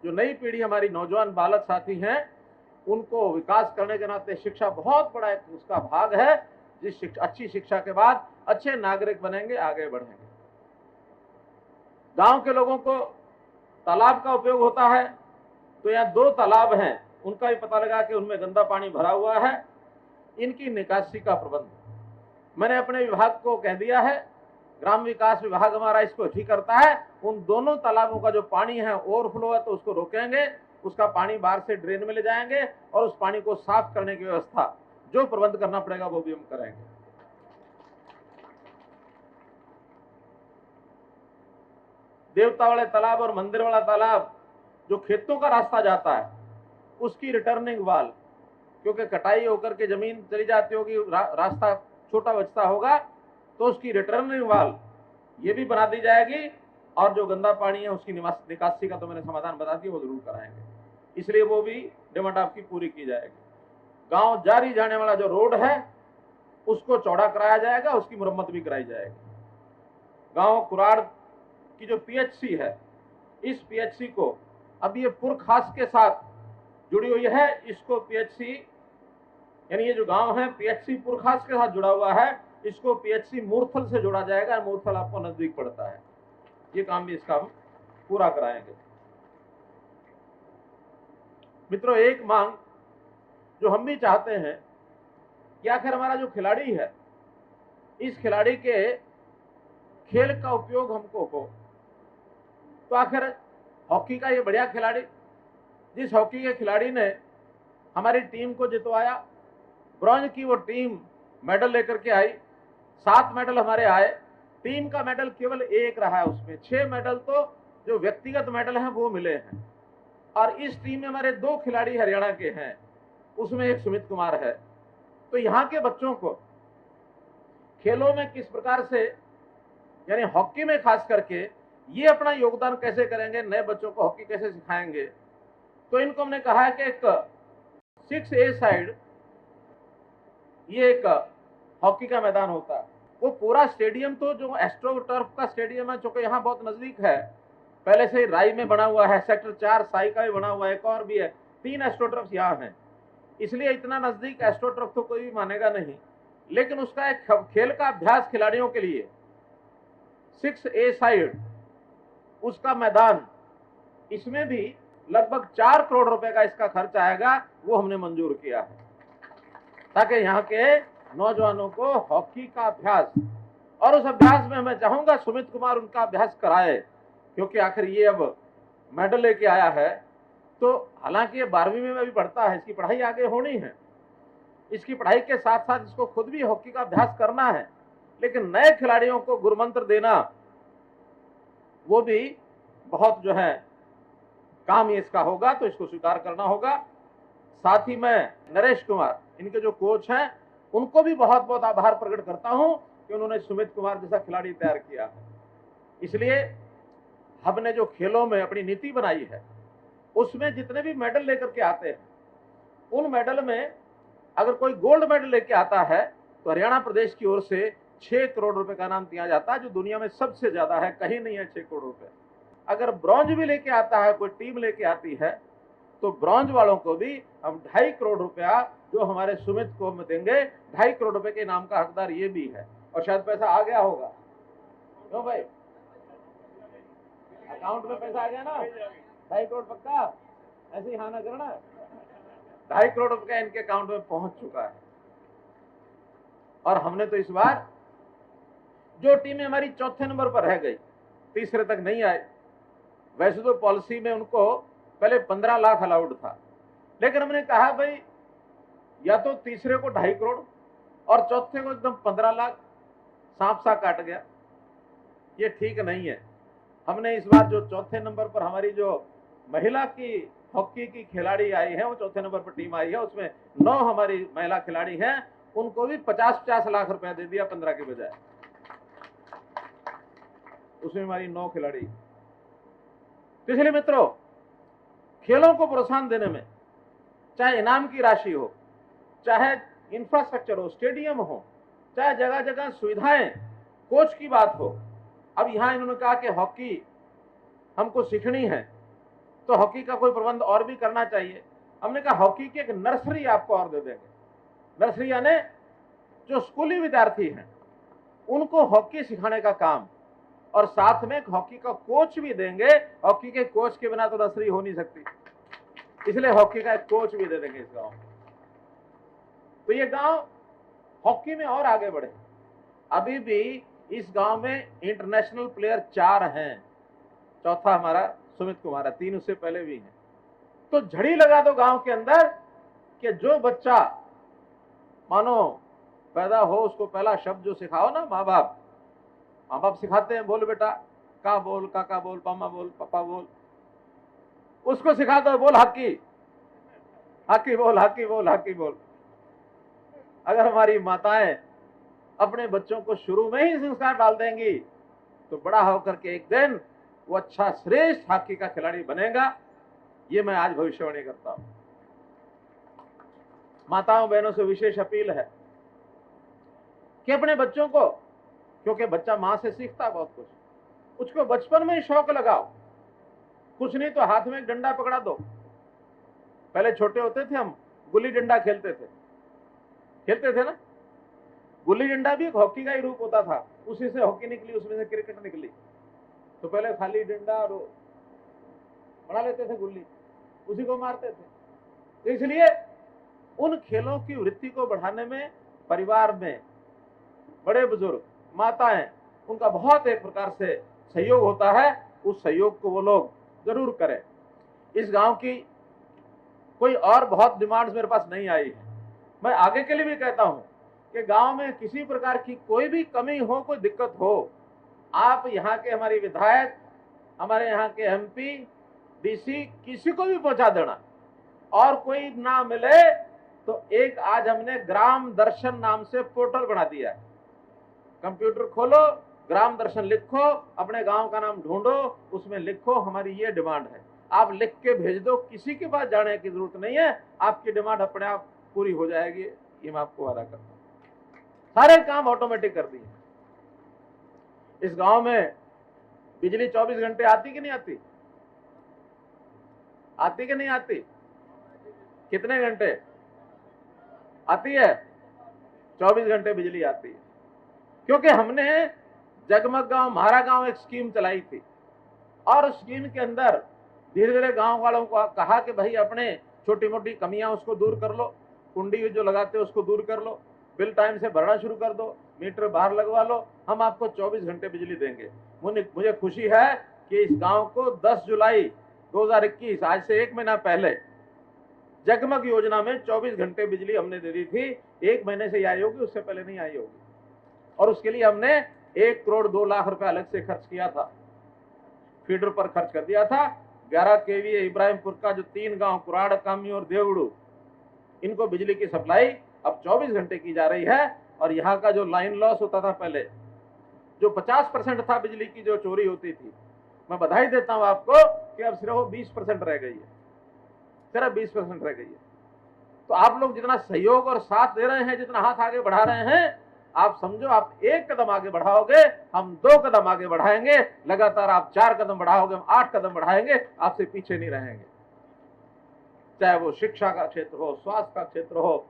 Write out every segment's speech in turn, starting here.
जो नई पीढ़ी हमारी नौजवान बालक साथी हैं, उनको विकास करने के नाते शिक्षा बहुत बड़ा एक उसका भाग है। जिस अच्छी शिक्षा के बाद अच्छे नागरिक बनेंगे, आगे बढ़ेंगे। गांव के लोगों को तालाब का उपयोग होता है, तो यहाँ 2 तालाब हैं, उनका भी पता लगा कि उनमें गंदा पानी भरा हुआ है। इनकी निकासी का प्रबंध मैंने अपने विभाग को कह दिया है, ग्राम विकास विभाग हमारा इसको ठीक करता है। उन दोनों तालाबों का जो पानी है ओवरफ्लो है, तो उसको रोकेंगे, उसका पानी बाहर से ड्रेन में ले जाएंगे और उस पानी को साफ करने की व्यवस्था जो प्रबंध करना पड़ेगा वो भी हम करेंगे। देवता वाले तालाब और मंदिर वाला तालाब, जो खेतों का रास्ता जाता है, उसकी रिटर्निंग वाल, क्योंकि कटाई होकर के जमीन चली जाती होगी, रास्ता छोटा बचता होगा, तो उसकी रिटर्निंग वाल ये भी बना दी जाएगी। और जो गंदा पानी है उसकी निकासी का तो मैंने समाधान बता दिया, वो जरूर कराएंगे, इसलिए वो भी डिमांड आपकी पूरी की जाएगी। गांव जारी जाने वाला जो रोड है उसको चौड़ा कराया जाएगा, उसकी मुरम्मत भी कराई जाएगी। गांव कुराड़ की जो पीएचसी है, इस पीएचसी को अब ये पुरखास के साथ जुड़ी हुई है, इसको पीएचसी यानी ये जो गांव है पीएचसी पुरखास के साथ जुड़ा हुआ है, इसको पीएचसी मूर्थल से जोड़ा जाएगा। मूर्थल आपको नजदीक पड़ता है, ये काम भी इसका पूरा कराएंगे। मित्रों, एक मांग जो हम भी चाहते हैं कि आखिर हमारा जो खिलाड़ी है, इस खिलाड़ी के खेल का उपयोग हमको हो। तो आखिर हॉकी का ये बढ़िया खिलाड़ी, जिस हॉकी के खिलाड़ी ने हमारी टीम को जितवाया, ब्रॉन्ज की वो टीम मेडल लेकर के आई, 7 मेडल हमारे आए, टीम का मेडल केवल 1 रहा है, उसमें 6 मेडल तो जो व्यक्तिगत मेडल हैं वो मिले हैं। और इस टीम में हमारे 2 खिलाड़ी हरियाणा के हैं, उसमें एक सुमित कुमार है। तो यहाँ के बच्चों को खेलों में किस प्रकार से, यानी हॉकी में खास करके ये अपना योगदान कैसे करेंगे, नए बच्चों को हॉकी कैसे सिखाएंगे, तो इनको हमने कहा है कि एक 6A साइड ये एक हॉकी का मैदान होता है। वो पूरा स्टेडियम तो जो एस्ट्रो टर्फ का स्टेडियम है, चूंकि यहाँ बहुत नजदीक है, पहले से राई में बना हुआ है, सेक्टर 4 साई का भी बना हुआ है, एक और भी है, 3 एस्ट्रो टर्फ यहाँ है, इसलिए इतना नजदीक एस्ट्रो टर्फ तो कोई भी मानेगा नहीं। लेकिन उसका एक खेल का अभ्यास खिलाड़ियों के लिए 6A साइड उसका मैदान, इसमें भी लगभग 4 करोड़ रुपए का इसका खर्च आएगा, वो हमने मंजूर किया है, ताकि यहाँ के नौजवानों को हॉकी का अभ्यास, और उस अभ्यास में मैं चाहूंगा सुमित कुमार उनका अभ्यास कराए, क्योंकि आखिर ये अब मेडल लेके आया है। तो हालांकि ये 12वीं में भी पढ़ता है, इसकी पढ़ाई आगे होनी है, इसकी पढ़ाई के साथ साथ इसको खुद भी हॉकी का अभ्यास करना है, लेकिन नए खिलाड़ियों को गुरुमंत्र देना वो भी बहुत जो है काम ही इसका होगा, तो इसको स्वीकार करना होगा। साथ ही मैं नरेश कुमार, इनके जो कोच हैं, उनको भी बहुत बहुत आभार प्रकट करता हूं कि उन्होंने सुमित कुमार जैसा खिलाड़ी तैयार किया है। इसलिए हमने जो खेलों में अपनी नीति बनाई है, उसमें जितने भी मेडल लेकर के आते हैं, उन मेडल में अगर कोई गोल्ड मेडल लेके आता है तो हरियाणा प्रदेश की ओर से 6 करोड़ रुपए का नाम दिया जाता है, जो दुनिया में सबसे ज्यादा है, कहीं नहीं है 6 करोड़ रुपए। अगर ब्रॉन्ज भी लेके आता है, कोई टीम लेके आती है, तो ब्रॉन्ज वालों को भी हम 2.5 करोड़ रुपया जो हमारे सुमित को देंगे, 2.5 करोड़ रुपए के इनाम का हकदार ये भी है। और शायद पैसा आ गया होगा, क्यों भाई, अकाउंट में पैसा आ गया ना, 2.5 करोड़ पक्का, ऐसे ही हाँ ना करना, 2.5 करोड़ रुपया इनके अकाउंट में पहुंच चुका है। और हमने तो इस बार जो टीमें हमारी चौथे नंबर पर रह गई, तीसरे तक नहीं आए, वैसे तो पॉलिसी में उनको पहले 15 लाख अलाउड था, लेकिन हमने कहा भाई या तो तीसरे को 2.5 करोड़ और चौथे को एकदम 15 लाख, सांप सा काट गया, ये ठीक नहीं है। हमने इस बार जो चौथे नंबर पर हमारी जो महिला की हॉकी की खिलाड़ी आई है, वो चौथे नंबर पर टीम आई है, उसमें 9 हमारी महिला खिलाड़ी हैं, उनको भी 50-50 लाख रुपया दे दिया 15 के बजाय, उसमें हमारी 9 खिलाड़ी। तो इसलिए मित्रों, खेलों को प्रोत्साहन देने में चाहे इनाम की राशि हो, चाहे इंफ्रास्ट्रक्चर हो, स्टेडियम हो, चाहे जगह जगह सुविधाएं, कोच की बात हो। अब यहां इन्होंने कहा कि हॉकी हमको सीखनी है, तो हॉकी का कोई प्रबंध और भी करना चाहिए। हमने कहा हॉकी की एक नर्सरी आपको और दे देंगे। नर्सरी यानी जो स्कूली विद्यार्थी हैं उनको हॉकी सिखाने का काम, और साथ में एक हॉकी का कोच भी देंगे। हॉकी के कोच के बिना तो नर्सरी हो नहीं सकती, इसलिए हॉकी का एक कोच भी दे देंगे इस गांव में। तो ये गांव हॉकी में और आगे बढ़े। अभी भी इस गांव में इंटरनेशनल प्लेयर 4 हैं, चौथा हमारा सुमित कुमार है, 3 उससे पहले भी हैं। तो झड़ी लगा दो गांव के अंदर कि जो बच्चा मानो पैदा हो उसको पहला शब्द जो सिखाओ ना, माँ बाप सिखाते हैं, बोल बेटा, का बोल, काका बोल, मामा बोल, पापा बोल, उसको सिखा दो बोल हॉकी, हॉकी बोल, हॉकी बोल, हॉकी बोल। अगर हमारी माताएं अपने बच्चों को शुरू में ही संस्कार डाल देंगी तो बड़ा होकर के एक दिन वो अच्छा श्रेष्ठ हॉकी का खिलाड़ी बनेगा। ये मैं आज भविष्यवाणी करता हूं। माताओं बहनों से विशेष अपील है कि अपने बच्चों को, क्योंकि बच्चा मां से सीखता बहुत कुछ, उसको बचपन में ही शौक लगाओ। कुछ नहीं तो हाथ में एक डंडा पकड़ा दो। पहले छोटे होते थे हम गुल्ली डंडा खेलते थे ना। गुल्ली डंडा भी एक हॉकी का ही रूप होता था, उसी से हॉकी निकली, उसमें से क्रिकेट निकली। तो पहले खाली डंडा और बना लेते थे गुल्ली, उसी को मारते थे। तो इसलिए उन खेलों की वृत्ति को बढ़ाने में परिवार में बड़े बुजुर्ग, माताएं, उनका बहुत एक प्रकार से सहयोग होता है। उस सहयोग को वो लोग जरूर करें। इस गांव की कोई और बहुत डिमांड्स मेरे पास नहीं आई है। मैं आगे के लिए भी कहता हूं कि गांव में किसी प्रकार की कोई भी कमी हो, कोई दिक्कत हो, आप यहाँ के हमारी विधायक, हमारे यहाँ के एमपी, डीसी, किसी को भी पहुंचा देना। और कोई ना मिले तो एक आज हमने ग्राम दर्शन नाम से पोर्टल बना दिया है। कंप्यूटर खोलो, ग्राम दर्शन लिखो, अपने गांव का नाम ढूंढो, उसमें लिखो हमारी ये डिमांड है, आप लिख के भेज दो, किसी के पास जाने की जरूरत नहीं है, आपकी डिमांड अपने आप पूरी हो जाएगी। ये मैं आपको वादा करता हूं। सारे काम ऑटोमेटिक कर दिए। इस गांव में बिजली 24 घंटे आती कि नहीं आती? आती कि नहीं आती? कितने घंटे आती है? 24 घंटे बिजली आती है। क्योंकि हमने जगमग गांव, हमारा गांव एक स्कीम चलाई थी, और उस स्कीम के अंदर धीरे धीरे गांव वालों को कहा कि भाई अपने छोटी मोटी कमियां उसको दूर कर लो, कुंडी जो लगाते हो उसको दूर कर लो, बिल टाइम से भरना शुरू कर दो, मीटर बाहर लगवा लो, हम आपको 24 घंटे बिजली देंगे। मुझे खुशी है कि इस गांव को 10 जुलाई 2021, आज से 1 महीना पहले, जगमग योजना में 24 घंटे बिजली हमने दे दी थी। 1 महीने से आई होगी, उससे पहले नहीं आई होगी। और उसके लिए हमने 1 करोड़ 2 लाख रुपए अलग से खर्च किया था, फीडर पर खर्च कर दिया था। 11 केवीए इब्राहिमपुर का जो 3 गांव कुराड़, कामी और देवड़ू, इनको बिजली की सप्लाई अब 24 घंटे की जा रही है। और यहाँ का जो लाइन लॉस होता था पहले, जो 50% था बिजली की जो चोरी होती थी, मैं बधाई देता हूं आपको कि अब सिर्फ 20% रह गई है, सिर्फ 20% रह गई है। तो आप लोग जितना सहयोग और साथ दे रहे हैं, जितना हाथ आगे बढ़ा रहे हैं, आप समझो आप 1 कदम आगे बढ़ाओगे, हम 2 कदम आगे बढ़ाएंगे, लगातार आप 4 कदम बढ़ाओगे, हम 8 कदम बढ़ाएंगे, आपसे पीछे नहीं रहेंगे। चाहे वो शिक्षा का क्षेत्र हो, स्वास्थ्य का क्षेत्र हो,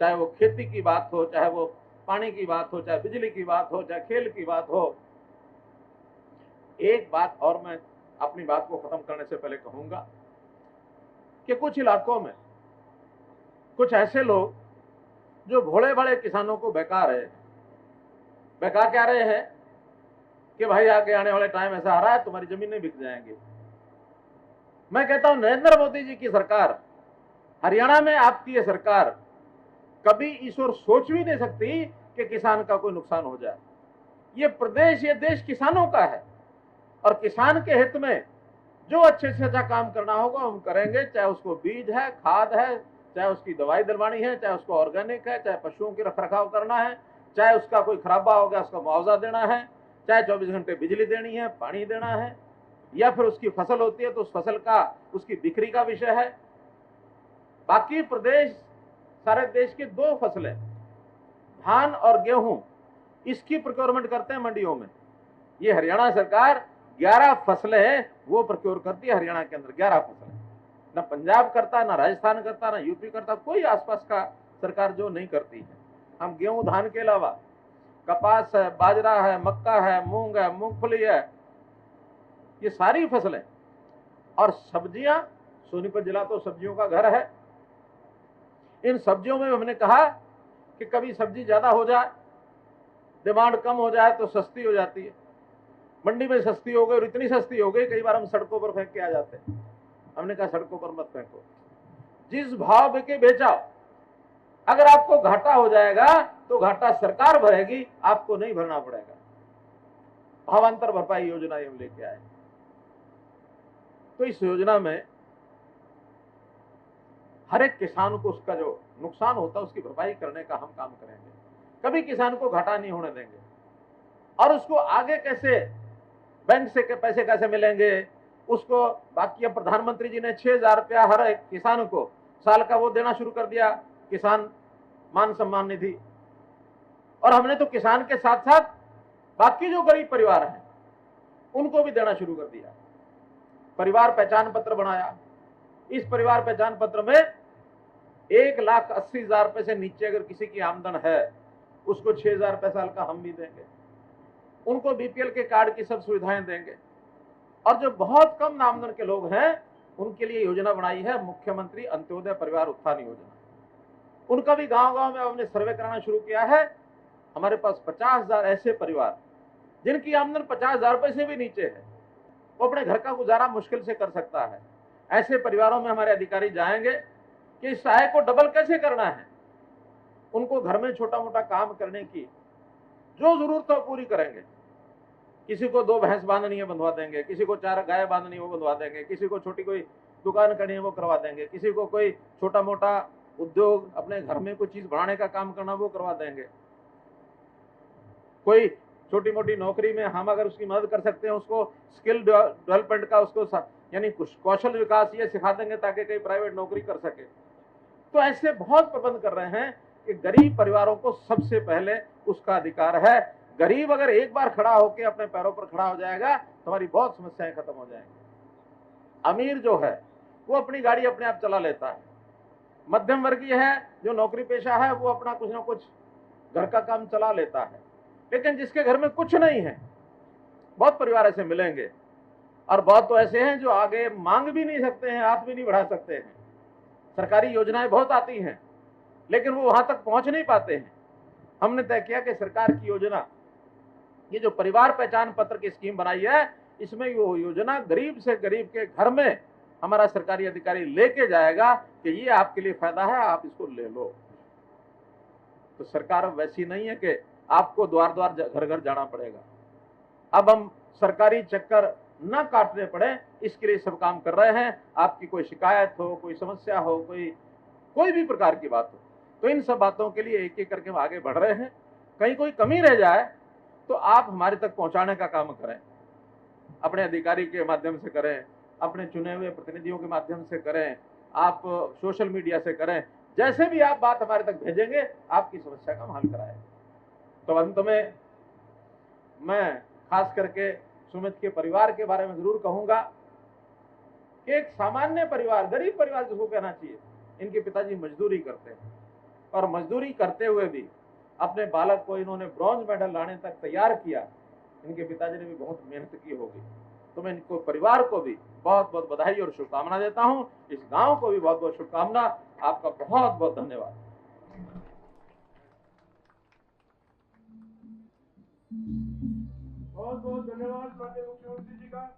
चाहे वो खेती की बात हो, चाहे वो पानी की बात हो, चाहे बिजली की बात हो, चाहे खेल की बात हो। एक बात और मैं अपनी बात को खत्म करने से पहले कहूंगा कि कुछ इलाकों में कुछ ऐसे लोग जो भोले भाले किसानों को बहका रहे हैं। बहका क्या रहे हैं कि भाई आगे आने वाले टाइम ऐसा आ रहा है, तुम्हारी जमीनें बिक जाएंगी। मैं कहता हूं नरेंद्र मोदी जी की सरकार, हरियाणा में आपकी ये सरकार कभी इस ओर सोच भी नहीं सकती कि किसान का कोई नुकसान हो जाए। ये प्रदेश, ये देश किसानों का है, और किसान के हित में जो अच्छे से अच्छा काम करना होगा हम करेंगे। चाहे उसको बीज है, खाद है, चाहे उसकी दवाई दिलवानी है, चाहे उसको ऑर्गेनिक है, चाहे पशुओं की रखरखाव करना है, चाहे उसका कोई खराबा हो गया उसका मुआवजा देना है, चाहे 24 घंटे बिजली देनी है, पानी देना है, या फिर उसकी फसल होती है तो उस फसल का, उसकी बिक्री का विषय है। बाकी प्रदेश, सारे देश की 2 फसलें, धान और गेहूं, इसकी प्रोक्योरमेंट करते हैं मंडियों में। ये हरियाणा सरकार 11 फसलें वो प्रोक्योर करती है। हरियाणा के अंदर 11 फसलें, ना पंजाब करता, ना राजस्थान करता, ना यूपी करता, कोई आसपास का सरकार जो नहीं करती है। हम गेहूं धान के अलावा कपास है, बाजरा है, मक्का है, मूंग है, मूंगफली है, ये सारी फसलें और सब्जियां। सोनीपत जिला तो सब्जियों का घर है। इन सब्जियों में हमने कहा कि कभी सब्जी ज्यादा हो जाए, डिमांड कम हो जाए तो सस्ती हो जाती है। मंडी में सस्ती हो गई और इतनी सस्ती हो गई कई बार हम सड़कों पर फेंक के आ जाते हैं। हमने कहा सड़कों पर मत फेंको, जिस भाव के बेचा, अगर आपको घाटा हो जाएगा तो घाटा सरकार भरेगी, आपको नहीं भरना पड़ेगा। भावांतर भरपाई योजना हम लेके आए। तो इस योजना में हर एक किसान को उसका जो नुकसान होता है उसकी भरपाई करने का हम काम करेंगे। कभी किसान को घाटा नहीं होने देंगे। और उसको आगे कैसे बैंक से के पैसे कैसे मिलेंगे उसको, बाकी अब प्रधानमंत्री जी ने 6,000 रुपया हर एक किसान को साल का वो देना शुरू कर दिया, किसान मान सम्मान निधि। और हमने तो किसान के साथ साथ बाकी जो गरीब परिवार हैं उनको भी देना शुरू कर दिया। परिवार पहचान पत्र बनाया। इस परिवार पहचान पत्र में 1,80,000 रुपए से नीचे अगर किसी की आमदन है उसको 6,000 रुपए साल का हम भी देंगे। उनको बीपीएल के कार्ड की सब सुविधाएं देंगे। और जो बहुत कम आमदन के लोग हैं उनके लिए योजना बनाई है मुख्यमंत्री अंत्योदय परिवार उत्थान योजना। उनका भी गांव-गांव में हमने सर्वे कराना शुरू किया है। हमारे पास 50,000 ऐसे परिवार जिनकी आमदन 50,000 रुपए से भी नीचे है, वो अपने घर का गुजारा मुश्किल से कर सकता है। ऐसे परिवारों में हमारे अधिकारी जाएंगे कि इस सहायक को डबल कैसे करना है। उनको घर में छोटा मोटा काम करने की जो जरूरत है पूरी करेंगे। किसी को 2 भैंस बांधनी है बंधवा देंगे, किसी को 4 गाय बांधनी है वो बंधवा देंगे, किसी को छोटी कोई दुकान करनी है वो करवा देंगे, किसी को कोई छोटा मोटा उद्योग अपने घर में कोई चीज बढ़ाने का काम करना वो करवा देंगे। कोई छोटी मोटी नौकरी में हम अगर उसकी मदद कर सकते हैं, उसको स्किल डेवलपमेंट का उसको यानी कौशल विकास ये सिखा देंगे ताकि कई प्राइवेट नौकरी कर सके। तो ऐसे बहुत प्रबंध कर रहे हैं कि गरीब परिवारों को सबसे पहले उसका अधिकार है। गरीब अगर एक बार खड़ा होकर अपने पैरों पर खड़ा हो जाएगा तो हमारी बहुत समस्याएं खत्म हो जाएंगी। अमीर जो है वो अपनी गाड़ी अपने आप चला लेता है, मध्यम वर्गीय है जो नौकरी पेशा है वो अपना कुछ ना कुछ घर का काम चला लेता है। लेकिन जिसके घर में कुछ नहीं है, बहुत परिवार ऐसे मिलेंगे और बहुत तो ऐसे हैं जो आगे मांग भी नहीं सकते हैं, हाथ भी नहीं बढ़ा सकते हैं। सरकारी योजनाएं बहुत आती हैं लेकिन वो वहां तक पहुंच नहीं पाते हैं। हमने तय किया कि सरकार की योजना, ये जो परिवार पहचान पत्र की स्कीम बनाई है, इसमें वो योजना गरीब से गरीब के घर में हमारा सरकारी अधिकारी लेके जाएगा कि ये आपके लिए फायदा है, आप इसको ले लो। तो सरकार अब वैसी नहीं है कि आपको द्वार द्वार घर घर जाना पड़ेगा। अब हम सरकारी चक्कर न काटने पड़े इसके लिए सब काम कर रहे हैं। आपकी कोई शिकायत हो, कोई समस्या हो, कोई भी प्रकार की बात हो, तो इन सब बातों के लिए एक एक करके हम आगे बढ़ रहे हैं। कहीं कोई कमी रह जाए तो आप हमारे तक पहुंचाने का काम करें, अपने अधिकारी के माध्यम से करें, अपने चुने हुए प्रतिनिधियों के माध्यम से करें, आप सोशल मीडिया से करें। जैसे भी आप बात हमारे तक भेजेंगे आपकी समस्या का हल कराएं। तो अंत में मैं खास करके सुमित के परिवार के बारे में जरूर कहूंगा कि एक सामान्य परिवार, गरीब परिवार जिसको कहना चाहिए, इनके पिताजी मजदूरी करते हैं और मजदूरी करते हुए भी अपने बालक को इन्होंने ब्रॉन्ज मेडल लाने तक तैयार किया। इनके पिताजी ने भी बहुत मेहनत की होगी। तो मैं इनको परिवार को भी बहुत बहुत बधाई और शुभकामना देता हूं। इस गांव को भी बहुत बहुत शुभकामना। आपका बहुत बहुत धन्यवाद। बहुत बहुत धन्यवाद माननीय मुख्यमंत्री जी का।